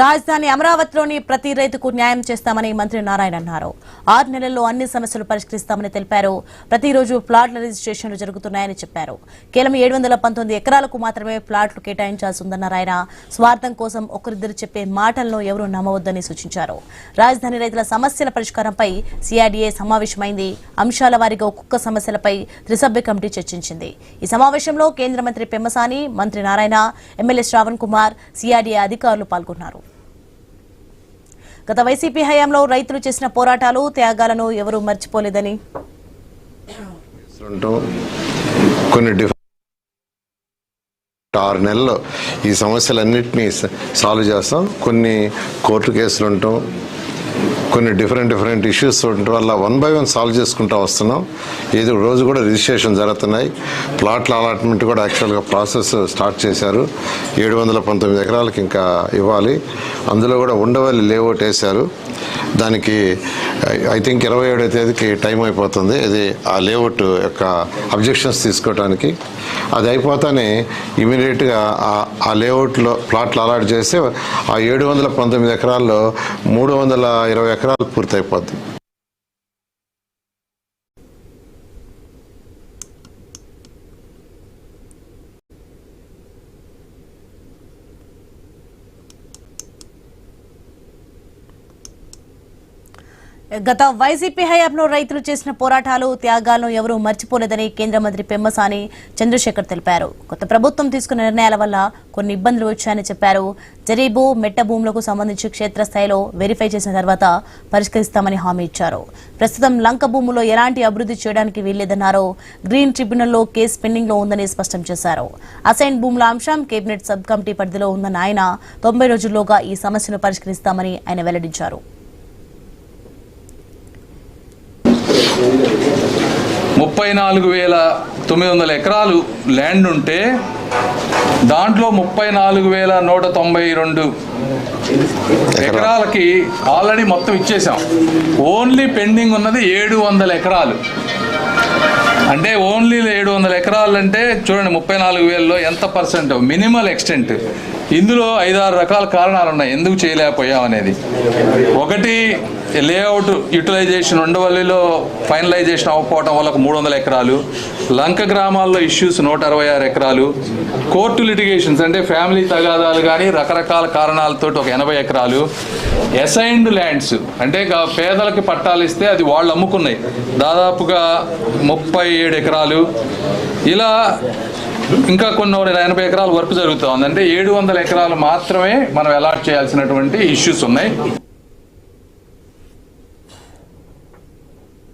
రాజధాని అమరావతిలోని ప్రతి రైతుకు న్యాయం చేస్తామని మంత్రి నారాయణ అన్నారు. 6 నెలల్లో అన్ని సమస్యలు పరిష్కరిస్తామని తెలిపారు. ప్రతిరోజు ప్లాట్ల రిజిస్ట్రేషన్లు జరుగుతున్నాయని చెప్పారు. కేవలం 719 ఎకరాలకు మాత్రమే ప్లాట్లు కేటాయించాల్సి ఉందన్నారు ఆయన. స్వార్థం కోసం ఒకరిద్దరు చెప్పే మాటలను ఎవరూ నమ్మవద్దని సూచించారు. రాజధాని రైతుల సమస్యల పరిష్కారంపై సిఆర్డీఏ సమావేశమైంది. అంశాల వారీగా ఒక్కొక్క సమస్యలపై త్రిసభ్య కమిటీ చర్చించింది. ఈ సమావేశంలో కేంద్ర మంత్రి పెమ్మసాని, మంత్రి నారాయణ, ఎమ్మెల్యే శ్రావణ్ కుమార్, సిఆర్డీఏ అధికారులు పాల్గొన్నారు. గత వైసీపీ హయాంలో రైతులు చేసిన పోరాటాలు, త్యాగాలను ఎవరూ మర్చిపోలేదని కొన్ని 6 నెలల్లో ఈ సమస్యలన్నింటినీ సాల్వ్ చేస్తాం. కొన్ని కోర్టు కేసులు ఉంటాం, కొన్ని డిఫరెంట్ ఇష్యూస్ ఉండటం వల్ల 1 by 1 సాల్వ్ చేసుకుంటూ వస్తున్నాం. ఏదో రోజు కూడా రిజిస్ట్రేషన్ జరుగుతున్నాయి. ప్లాట్ల అలాట్మెంట్ కూడా యాక్చువల్గా ప్రాసెస్ స్టార్ట్ చేశారు. 719 ఎకరాలకు ఇంకా ఇవ్వాలి. అందులో కూడా ఉండవల్లి లేఅవుట్ వేశారు. దానికి ఐ థింక్ 27వ తేదీకి టైం అయిపోతుంది. ఇది ఆ లేఅవుట్ యొక్క అబ్జెక్షన్స్ తీసుకోవడానికి. అది అయిపోతానే ఇమీడియట్గా ఆ లేఅవుట్లో ప్లాట్లు అలాట్ చేస్తే ఆ 719 ఎకరాల్లో 320 ఎకరాలు పూర్తయిపోద్ది. గత వైసీపీ హయాంలో రైతులు చేసిన పోరాటాలు, త్యాగాలను ఎవరూ మర్చిపోలేదని కేంద్ర మంత్రి పెమ్మసాని చంద్రశేఖర్ తెలిపారు. కొత్త ప్రభుత్వం తీసుకున్న నిర్ణయాల వల్ల కొన్ని ఇబ్బందులు వచ్చాయని చెప్పారు. జరీబు, మెట్ట భూములకు సంబంధించి క్షేత్రస్థాయిలో వెరిఫై చేసిన తర్వాత పరిష్కరిస్తామని హామీ ఇచ్చారు. ప్రస్తుతం లంక భూముల్లో ఎలాంటి అభివృద్ధి చేయడానికి వీల్లేదన్నారు. గ్రీన్ ట్రిబ్యునల్లో కేసు పెండింగ్ లో ఉందని స్పష్టం చేశారు. అసైన్ భూముల అంశం కేబినెట్ సబ్ కమిటీ పరిధిలో ఉందన్న ఆయన 90 రోజుల్లోగా ఈ సమస్యను పరిష్కరిస్తామని ఆయన వెల్లడించారు. 34,900 ఎకరాలు ల్యాండ్ ఉంటే దాంట్లో 34,192 ఎకరాలకి ఆల్రెడీ మొత్తం ఇచ్చేసాం. ఓన్లీ పెండింగ్ ఉన్నది 700 ఎకరాలు. అంటే ఓన్లీ 700 ఎకరాలు అంటే చూడండి, 34,000లో ఎంత పర్సెంట్ మినిమల్ ఎక్స్టెంట్. ఇందులో 5-6 రకాల కారణాలు ఉన్నాయి ఎందుకు చేయలేకపోయాం అనేది. ఒకటి, లేఅవుట్ యూటిలైజేషన్ ఉండవల్లిలో ఫైనలైజేషన్ అవ్వకపోవడం వల్ల 300 ఎకరాలు, లంక గ్రామాల్లో ఇష్యూస్ 166 ఎకరాలు, కోర్టు లిటిగేషన్స్ అంటే ఫ్యామిలీ తగాదాలు కానీ రకరకాల కారణాలతో ఒక 80 ఎకరాలు, అసైన్డ్ ల్యాండ్స్ అంటే పేదలకి పట్టాలు ఇస్తే అది వాళ్ళు అమ్ముకున్నాయి దాదాపుగా 37 ఎకరాలు. ఇలా ఇంకా కొన్ని 80 ఎకరాల వర్క్ జరుగుతూ ఉంది. అంటే 700 ఎకరాలు మాత్రమే మనం అలాట్ చేయాల్సినటువంటి ఇష్యూస్ ఉన్నాయి.